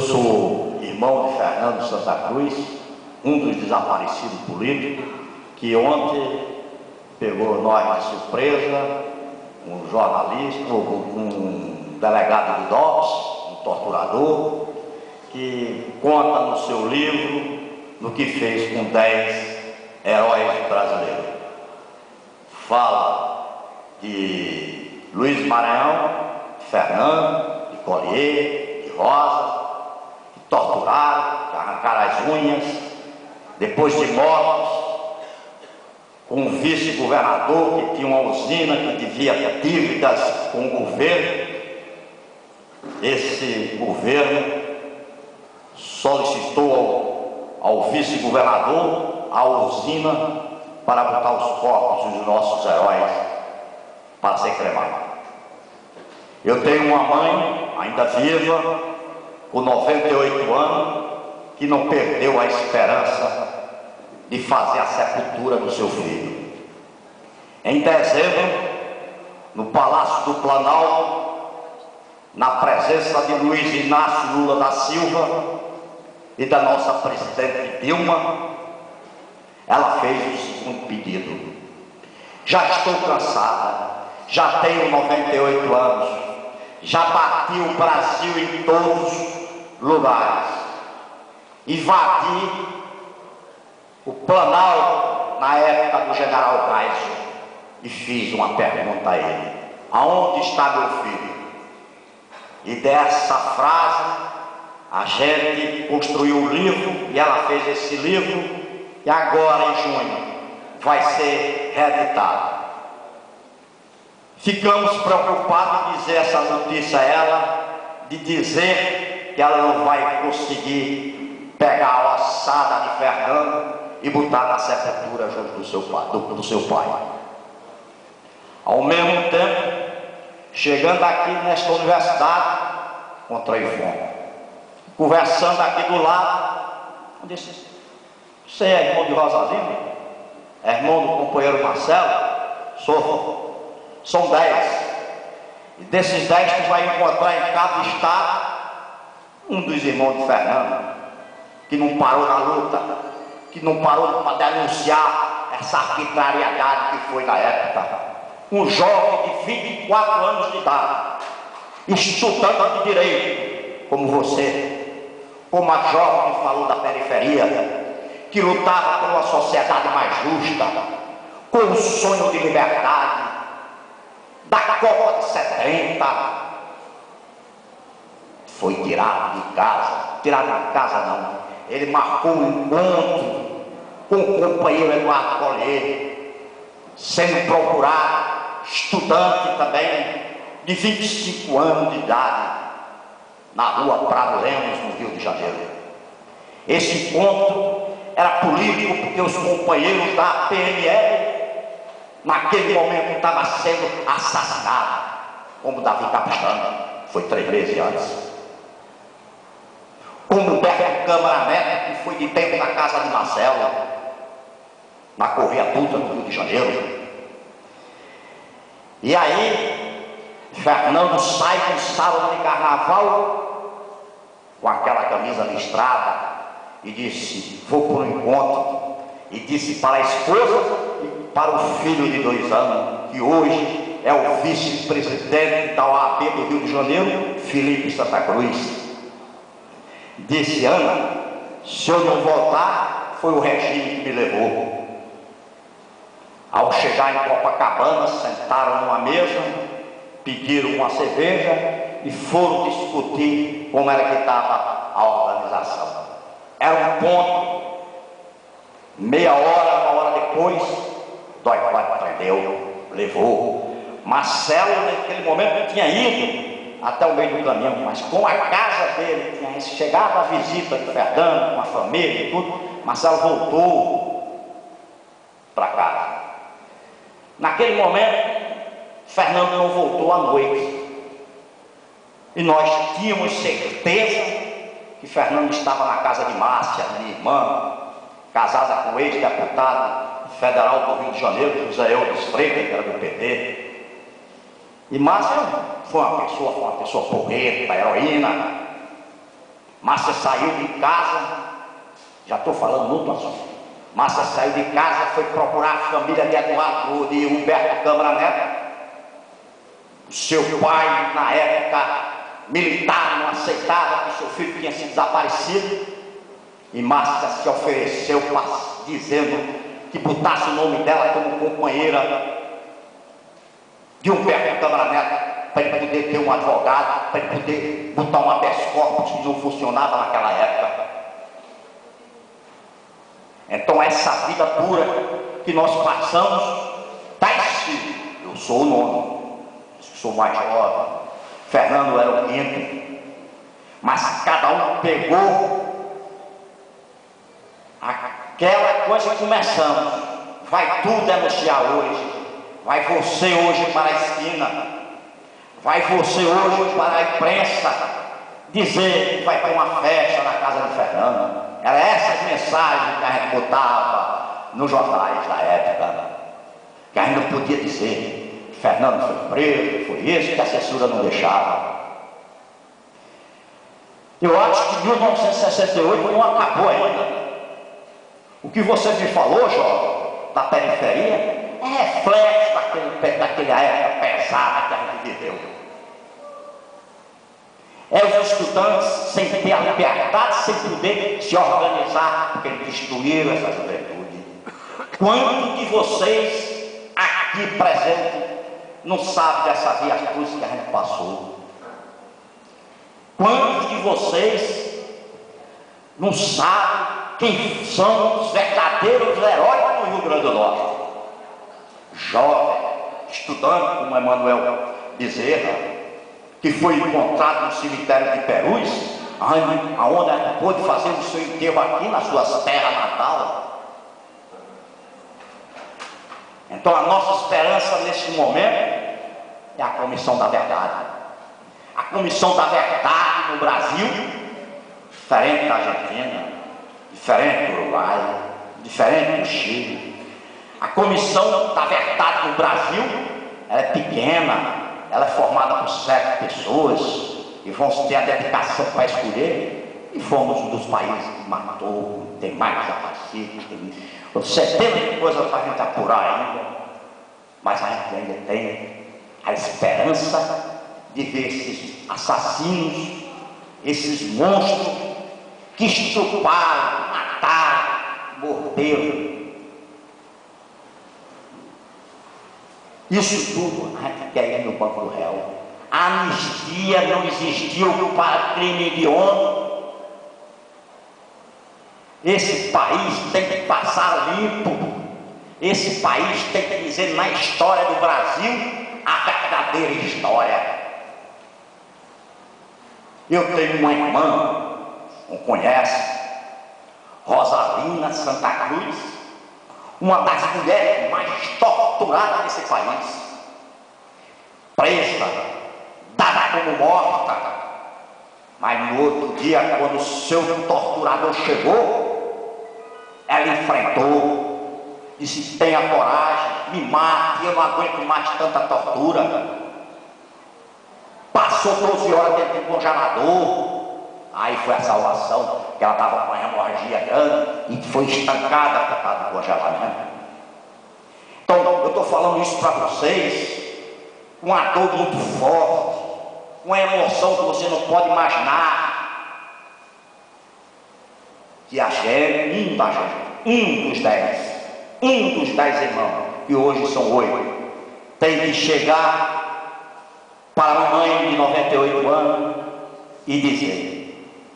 sou irmão de Fernando Santa Cruz, um dos desaparecidos políticos, que ontem pegou nós de surpresa, um jornalista, um delegado de DOPS, um torturador, que conta no seu livro no que fez com 10 heróis brasileiros. Fala de Luiz Maranhão, de Fernando, de Collier, de Rosa, que torturaram, que arrancaram as unhas, depois de mortos, com um vice-governador que tinha uma usina que devia dívidas com o governo. Esse governo solicitou ao vice-governador a usina para botar os corpos dos nossos heróis para ser cremados. Eu tenho uma mãe, ainda viva, com 98 anos, que não perdeu a esperança de fazer a sepultura do seu filho. Em dezembro, no Palácio do Planalto, na presença de Luiz Inácio Lula da Silva e da nossa presidente Dilma, ela fez o seguinte pedido: já estou cansada, já tenho 98 anos, já bati o Brasil em todos os lugares, invadi o Planalto na época do general Geisel e fiz uma pergunta a ele: aonde está meu filho? E dessa frase a gente construiu o livro, e ela fez esse livro, e agora em junho vai ser reeditado. Ficamos preocupados em dizer essa notícia a ela, de dizer que ela não vai conseguir pegar a ossada de Fernando e botar na sepultura junto do seu pai. Ao mesmo tempo, chegando aqui nesta universidade, encontrei fome. Conversando aqui do lado, eu disse: você é irmão de Rosalina? É irmão do companheiro Marcelo? Sou. São 10. E desses 10 tu vai encontrar em cada estado um dos irmãos de Fernando, que não parou na luta, que não parou para denunciar essa arbitrariedade que foi na época. Um jovem de 24 anos de idade, estudante de direito, como você, como a jovem que falou da periferia, que lutava por uma sociedade mais justa, com o sonho de liberdade, da Copa de 70, foi tirado de casa não, ele marcou um encontro com o companheiro Eduardo Collier, sendo procurado, estudante também, de 25 anos de idade, na rua Prado Lemos, no Rio de Janeiro. Esse encontro era político porque os companheiros da PML naquele momento estavam sendo assassinados, como Davi Capistrano, foi 3 meses antes, como Berto Câmara Neto, que foi de tempo na casa de Marcelo, na Correia Dutra, no Rio de Janeiro. E aí Fernando sai com sábado de carnaval, com aquela camisa listrada, e disse: vou para um encontro. E disse para a esposa e para o filho de 2 anos, que hoje é o vice-presidente da OAB do Rio de Janeiro, Felipe Santa Cruz. Disse: Ana, se eu não voltar, foi o regime que me levou. Ao chegar em Copacabana, sentaram numa mesa, pediram uma cerveja e foram discutir como era que estava a organização. Era um ponto, meia hora, 1 hora depois, Dói prendeu, levou. Marcelo, naquele momento, tinha ido até o meio do caminho, mas com a casa dele, tinha chegado a visita de Fernando, com a família e tudo, Marcelo voltou para casa. Naquele momento, Fernando não voltou à noite. E nós tínhamos certeza que Fernando estava na casa de Márcia, minha irmã, casada com o ex-deputado federal do Rio de Janeiro, José Eudes Freitas, que era do PT. E Márcia foi uma pessoa porreta, heroína. Márcia saiu de casa, já estou falando no outro assunto. Márcia saiu de casa, foi procurar a família de Eduardo, de Humberto Câmara Neto. Seu pai, na época militar, não aceitava que seu filho tinha sido desaparecido. E Márcia se ofereceu, dizendo que botasse o nome dela como companheira de Humberto Câmara Neto, para ele poder ter um advogado, para ele poder botar um habeas corpus que não funcionava naquela época. Então essa vida dura que nós passamos, está escrito. Eu sou o nono, sou mais jovem, Fernando era o quinto, mas cada um pegou aquela coisa que começamos. Vai tu denunciar hoje, vai você hoje para a esquina, vai você hoje para a imprensa dizer que vai para uma festa na casa do Fernando. Era essas mensagens que a gente botava nos jornais da época, que a gente não podia dizer que Fernando foi preso, foi isso, que a censura não deixava. Eu acho que 1968 não acabou ainda. O que você me falou, jovem, da periferia, é reflexo daquela época pesada que a gente viveu. É os estudantes sem ter a liberdade, sem poder se organizar, porque eles destruíram essa juventude. Quantos de vocês aqui presentes não sabem dessas viaturas que a gente passou? Quantos de vocês não sabem quem são os verdadeiros heróis do Rio Grande do Norte? Jovem, estudante como Emanuel Bezerra, que foi encontrado no cemitério de Perus, onde ele pôde fazer o seu enterro aqui na sua terra natal. Então a nossa esperança nesse momento é a Comissão da Verdade. A Comissão da Verdade no Brasil, diferente da Argentina, diferente do Uruguai, diferente do Chile. A Comissão da Verdade no Brasil, ela é pequena, ela é formada por 7 pessoas e vão ter a dedicação para escolher. E fomos um dos países que matou, tem mais desaparecidos, tem centenas de coisas para a gente apurar ainda, mas a gente ainda tem a esperança de ver esses assassinos, esses monstros que estupraram, mataram, morderam. Isso tudo a gente quer ir no banco do réu. A anistia não existiu para crime de honra. Esse país tem que passar limpo. Esse país tem que dizer na história do Brasil a verdadeira história. Eu tenho uma irmã, não conhece, Rosalina Santa Cruz, uma das mulheres mais torturadas desse país, presa, dada como morta, mas no outro dia, quando o seu torturador chegou, ela enfrentou, disse: tenha coragem, me mate, eu não aguento mais tanta tortura. Passou 12 horas dentro do congelador. Aí foi a salvação, que ela estava com uma hemorragia grande e foi estancada por causa do congelamento. Então, eu estou falando isso para vocês, com uma dor muito forte, com uma emoção que você não pode imaginar. Que a gente, um dos 10 irmãos, que hoje são 8, tem que chegar para a mãe de 98 anos e dizer: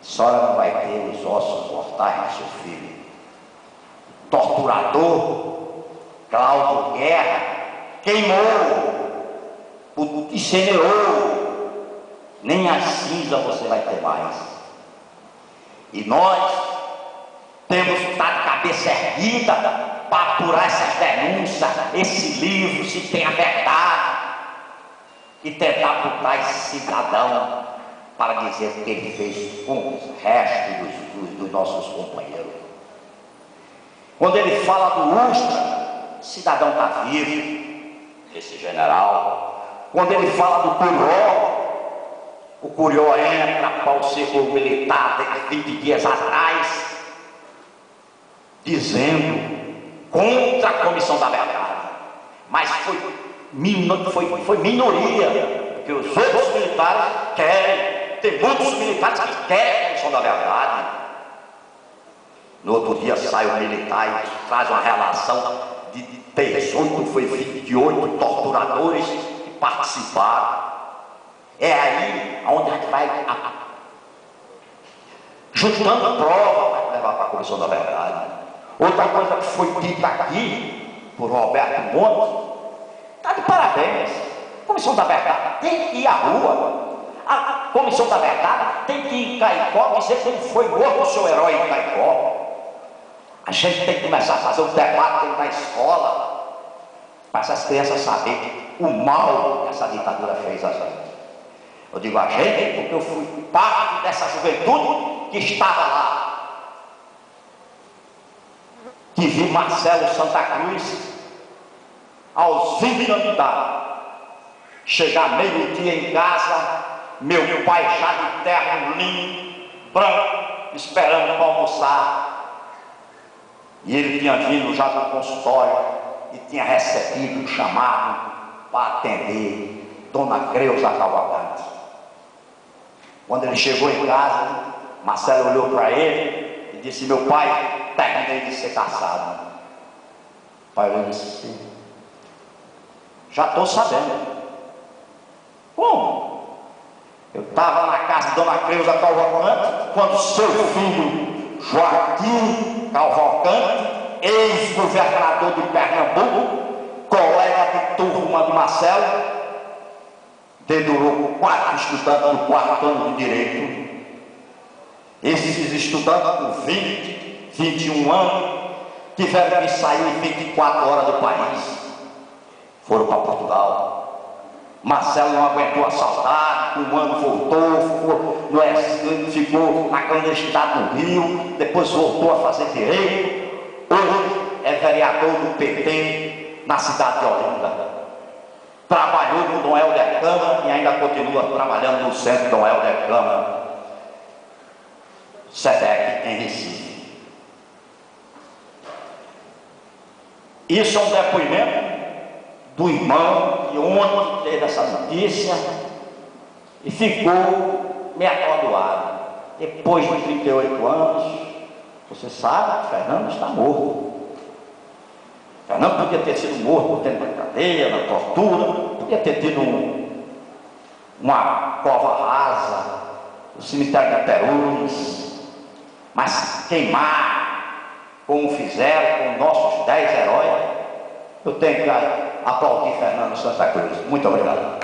a senhora não vai ter os ossos mortais do seu filho. Torturador Cláudio Guerra queimou, incinerou, nem a cinza você vai ter mais. E nós temos que estar de cabeça erguida para apurar essas denúncias, esse livro, se tem a verdade, e tentar botar esse cidadão para dizer o que ele fez com os restos dos nossos companheiros. Quando ele fala do Ustra, o cidadão está vivo, esse general. Quando ele fala do Curó, o Curió entra para o círculo militar há 20 dias atrás, dizendo contra a Comissão da Verdade, mas foi minoria, porque os outros militares querem, tem muitos militares que querem a Comissão da Verdade. No outro dia sai o militar e traz uma relação de 18, foi 28 torturadores que participaram. É aí onde a gente vai juntando prova para levar para a Comissão da Verdade. Outra coisa que foi dita aqui por Roberto Monte, está de parabéns. A Comissão da Verdade tem que ir à rua. A Comissão da Verdade tem que ir em Caicó dizer como foi morto o seu herói em Caicó. A gente tem que começar a fazer um debate na escola para essas crianças saberem o mal que essa ditadura fez a gente. Eu digo a gente porque eu fui parte dessa juventude que estava lá, que vi Marcelo Santa Cruz aos 20 anos de idade chegar meio-dia em casa, meu pai já de terno limpo, branco, esperando para almoçar, e ele tinha vindo já do consultório e tinha recebido um chamado para atender Dona Creuza Cavalcante. Quando ele chegou em casa, Marcelo olhou para ele e disse: meu pai, terminei de ser caçado. O pai disse: já estou sabendo. Como? Eu estava na casa de Dona Creuza Cavalcante quando seu filho Joaquim Cavalcante, ex-governador de Pernambuco, colega de turma de Marcelo, dedurou 4 estudantes do 4º ano de Direito. Esses estudantes com 20, 21 anos tiveram que sair 24 horas do país, foram para Portugal. Marcelo não aguentou a saudade, um ano voltou, ficou na clandestinidade no Rio, depois voltou a fazer direito. Hoje é vereador do PT na cidade de Olinda. Trabalhou com Dom Helder Câmara e ainda continua trabalhando no centro Dom Helder Câmara, SEDEC, em Recife. Isso é um depoimento do irmão que ontem teve essa notícia e ficou meio atordoado. Depois de 38 anos, você sabe que Fernando está morto. Fernando podia ter sido morto dentro da cadeia, na tortura, podia ter tido uma cova rasa no cemitério de Perus, mas queimar como fizeram com nossos 10 heróis, eu tenho que aplaudir Fernando Santa Cruz. Muito obrigado.